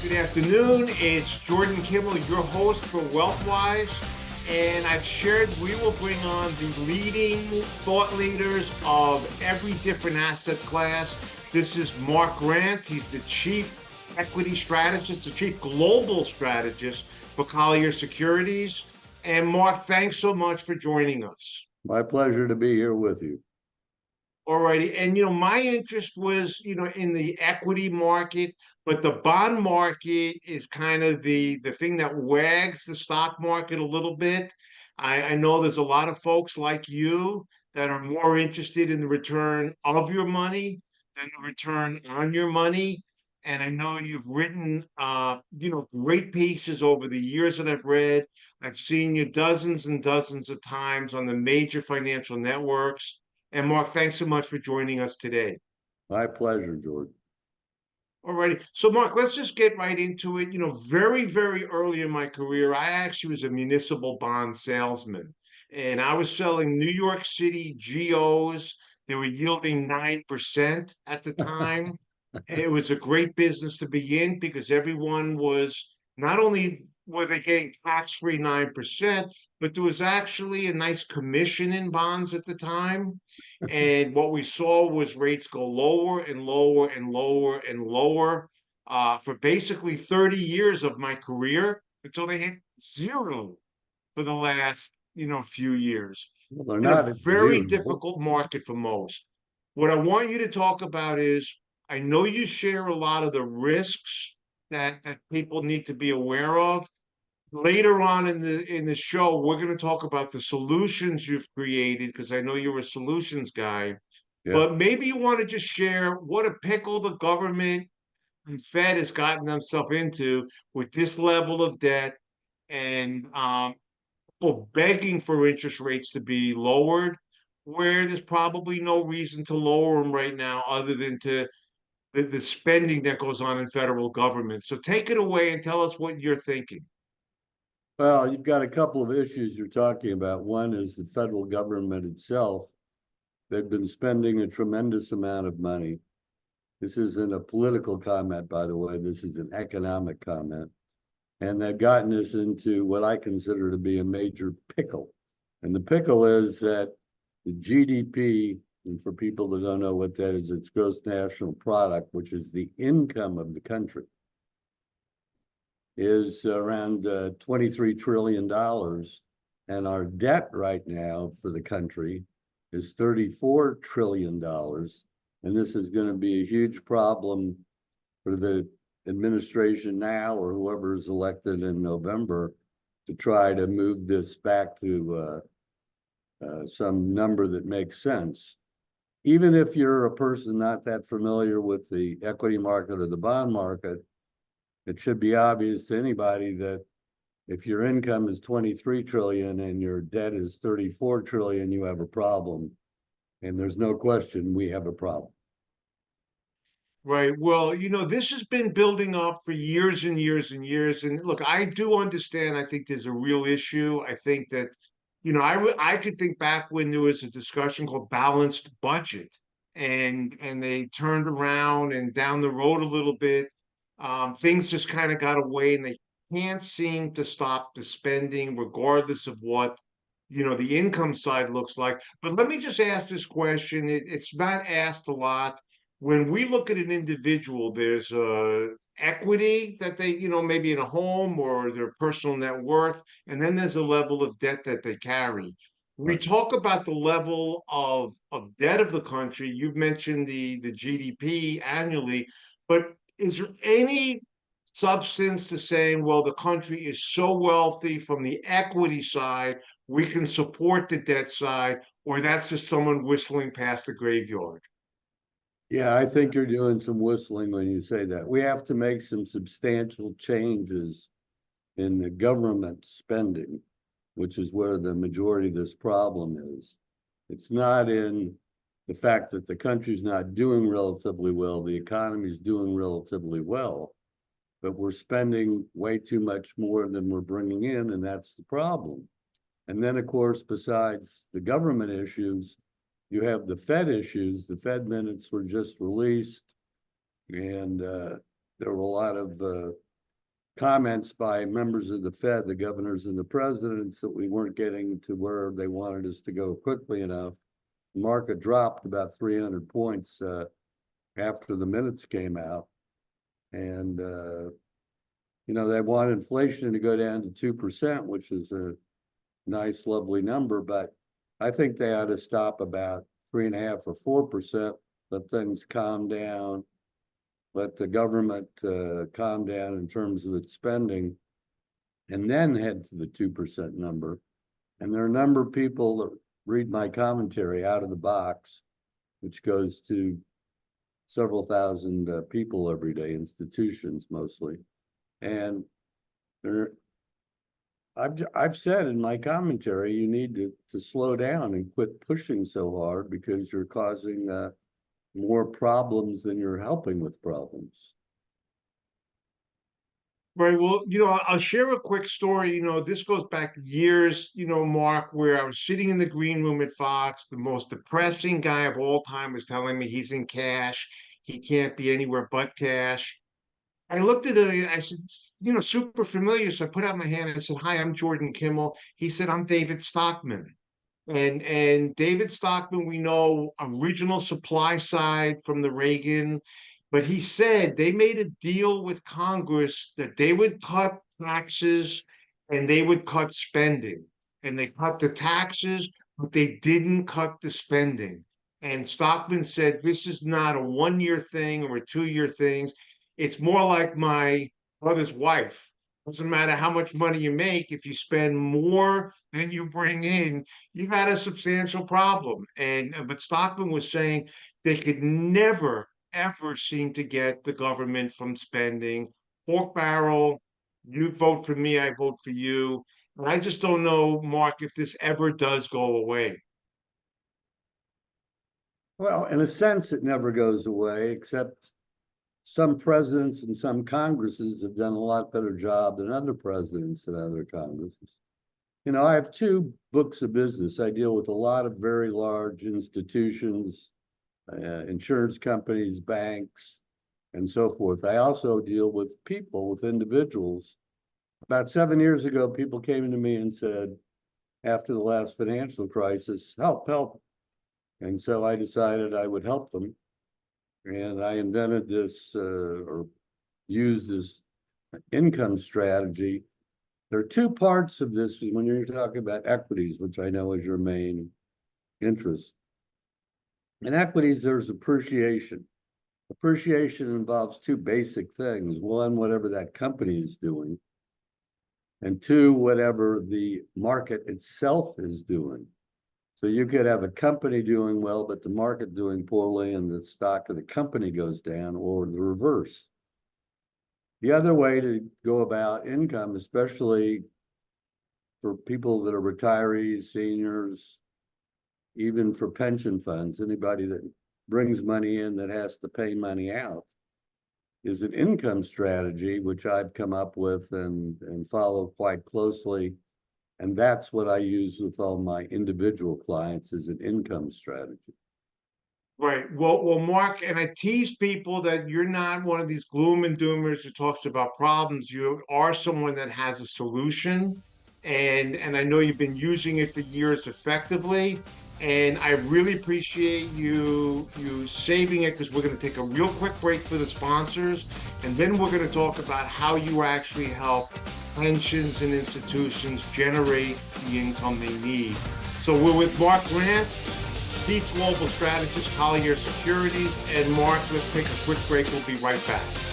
Good afternoon. It's Jordan Kimmel, your host for WealthWise. And I've shared we will bring on the leading thought leaders of every different asset class. This is Mark Grant. He's the chief equity strategist, the chief global strategist for Colliers Securities. And Mark, thanks so much for joining us. My pleasure to be here with you. Alrighty. And my interest was, in the equity market, but the bond market is kind of the thing that wags the stock market a little bit. I know there's a lot of folks like you that are more interested in the return of your money than the return on your money. And I know you've written great pieces over the years that I've read. I've seen you dozens and dozens of times on the major financial networks. And Mark, thanks so much for joining us today. My pleasure, Jordan. Alrighty. So Mark, let's just get right into it. Very, very early in my career, I actually was a municipal bond salesman. And I was selling New York City GOs. They were yielding 9% at the time. It was a great business to be in because everyone was not only were they getting tax-free 9%, but there was actually a nice commission in bonds at the time. And what we saw was rates go lower and lower and lower and lower for basically 30 years of my career until they hit zero for the last, few years. Well, they're In a not at very zero. difficult market for most. What I want you to talk about is I know you share a lot of the risks that people need to be aware of. Later on in the show, we're going to talk about the solutions you've created because I know you're a solutions guy. Yeah. But maybe you want to just share what a pickle the government and Fed has gotten themselves into with this level of debt and people begging for interest rates to be lowered, where there's probably no reason to lower them right now other than to the spending that goes on in federal government. So take it away and tell us what you're thinking. Well, you've got a couple of issues you're talking about. One is the federal government itself. They've been spending a tremendous amount of money. This isn't a political comment, by the way. This is an economic comment. And they've gotten us into what I consider to be a major pickle. And the pickle is that the GDP, and for people that don't know what that is, it's gross national product, which is the income of the country, is around $23 trillion. And our debt right now for the country is $34 trillion. And this is going to be a huge problem for the administration now or whoever is elected in November to try to move this back to some number that makes sense. Even if you're a person not that familiar with the equity market or the bond market, it should be obvious to anybody that if your income is 23 trillion and your debt is 34 trillion, you have a problem. And there's no question we have a problem. Right. Well, this has been building up for years and years and years. And look, I do understand. I think there's a real issue. I think that, I could think back when there was a discussion called balanced budget, and they turned around and down the road a little bit. Things just kind of got away, and they can't seem to stop the spending, regardless of what the income side looks like. But let me just ask this question. It's not asked a lot when we look at an individual, there's equity that they, maybe in a home or their personal net worth, and then there's a level of debt that they carry. We Right. talk about the level of debt of the country. You've mentioned the GDP annually, but is there any substance to saying, well, the country is so wealthy from the equity side, we can support the debt side, or that's just someone whistling past the graveyard? Yeah, I think you're doing some whistling when you say that. We have to make some substantial changes in the government spending, which is where the majority of this problem is. It's not in the fact that the country's not doing relatively well, the economy is doing relatively well, but we're spending way too much more than we're bringing in, and that's the problem. And then, of course, besides the government issues, you have the Fed issues. The Fed minutes were just released, and there were a lot of comments by members of the Fed, the governors and the presidents, that we weren't getting to where they wanted us to go quickly enough. The market dropped about 300 points after the minutes came out. And, they want inflation to go down to 2%, which is a nice, lovely number, but I think they ought to stop about 3.5 or 4%, let things calm down, let the government calm down in terms of its spending, and then head to the 2% number. And there are a number of people that read my commentary out of the box, which goes to several thousand people every day, institutions mostly. And I've said in my commentary, you need to slow down and quit pushing so hard, because you're causing more problems than you're helping with problems. Right. Well, I'll share a quick story. This goes back years, Mark, where I was sitting in the green room at Fox. The most depressing guy of all time was telling me he's in cash. He can't be anywhere but cash. I looked at it and I said, super familiar. So I put out my hand and I said, "Hi, I'm Jordan Kimmel." He said, "I'm David Stockman." And David Stockman, we know, original supply side from the Reagan, but he said they made a deal with Congress that they would cut taxes and they would cut spending. And they cut the taxes, but they didn't cut the spending. And Stockman said this is not a 1 year thing or a 2 year thing. It's more like my brother's wife. Doesn't matter how much money you make, if you spend more than you bring in, you've had a substantial problem. And but Stockman was saying they could never ever seem to get the government from spending. Pork barrel, you vote for me, I vote for you. And I just don't know, Mark, if this ever does go away. Well, in a sense, it never goes away, except some presidents and some Congresses have done a lot better job than other presidents and other Congresses. I have two books of business. I deal with a lot of very large institutions, insurance companies, banks, and so forth. I also deal with people, with individuals. About 7 years ago, people came to me and said, after the last financial crisis, help, help. And so I decided I would help them. And I invented this or used this income strategy. There are two parts of this when you're talking about equities, which I know is your main interest. In equities, there's appreciation. Appreciation involves two basic things. One, whatever that company is doing. And two, whatever the market itself is doing. So you could have a company doing well, but the market doing poorly and the stock of the company goes down, or the reverse. The other way to go about income, especially for people that are retirees, seniors, even for pension funds, anybody that brings money in that has to pay money out, is an income strategy, which I've come up with and follow quite closely. And that's what I use with all my individual clients, is an income strategy. Right. Well, Mark, and I tease people that you're not one of these gloom and doomers who talks about problems. You are someone that has a solution, and I know you've been using it for years effectively. And I really appreciate you saving it, because we're going to take a real quick break for the sponsors, and then we're going to talk about how you actually help pensions and institutions generate the income they need. So we're with Mark Grant, Chief Global Strategist, Colliers Securities. And Mark, let's take a quick break. We'll be right back.